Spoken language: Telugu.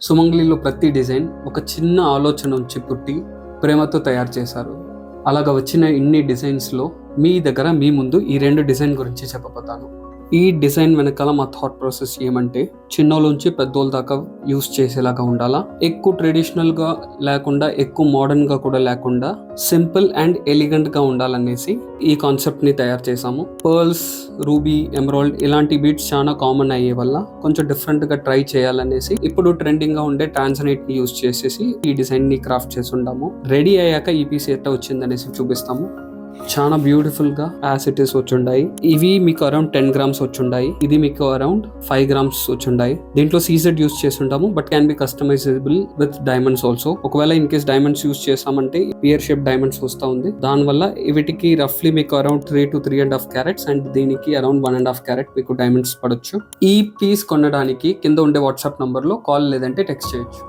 సుమంగ్లీలో ప్రతి డిజైన్ ఒక చిన్న ఆలోచన నుంచి పుట్టి ప్రేమతో తయారు చేశారు. అలాగ వచ్చిన ఇన్ని డిజైన్స్లో మీ దగ్గర మీ ముందు ఈ 2 డిజైన్ గురించి చెప్పబోతాను. ఈ డిజైన్ వెనకాల మా థాట్ ప్రాసెస్ ఏమంటే, చిన్నోళ్ళ పెద్దోళ్ళ దాకా యూస్ చేసేలాగా ఉండాలా, ఎక్కువ ట్రెడిషనల్గా లేకుండా ఎక్కువ మోడర్న్గా కూడా లేకుండా సింపుల్ అండ్ ఎలిగెంట్గా ఉండాలనేసి ఈ కాన్సెప్ట్ని తయారు చేసాము. పర్ల్స్, రూబీ, ఎమరాల్డ్ ఇలాంటి బీట్స్ చాలా కామన్ అయ్యే వల్ల కొంచెం డిఫరెంట్గా ట్రై చేయాలనేసి ఇప్పుడు ట్రెండింగ్గా ఉండే ట్రాన్స్నైట్ని యూస్ చేసేసి ఈ డిజైన్ని క్రాఫ్ట్ చేసి ఉండాము. రెడీ అయ్యాక ఈ పీస్ ఎట్లా వచ్చిందనేసి చూపిస్తాము. చాలా బ్యూటిఫుల్ గా యాజ్ ఇట్ ఈస్ వచ్చుండాయి. ఇవి మీకు అరౌండ్ 10 grams వచ్చుండాయి. ఇది మీకు అరౌండ్ 5 grams వచ్చుండాయి. దీంట్లో సీజెడ్ యూస్ చేసి ఉంటాము, but can be customisable with diamonds also. ఒకవేళ ఇన్ కేస్ డైమండ్స్ యూస్ చేసామంటే పియర్ షేప్ డైమండ్స్ వస్తా ఉంది. దానివల్ల వీటికి రఫ్లీ మీకు అరౌండ్ 3 to 3.5 carats అండ్ దీనికి అరౌండ్ 1.5 carat మీకు డైమండ్స్ పడొచ్చు. ఈ పీస్ కొనడానికి కింద ఉండే వాట్సాప్ నంబర్ లో కాల్ లేదంటే టెక్స్ట్ చేయొచ్చు.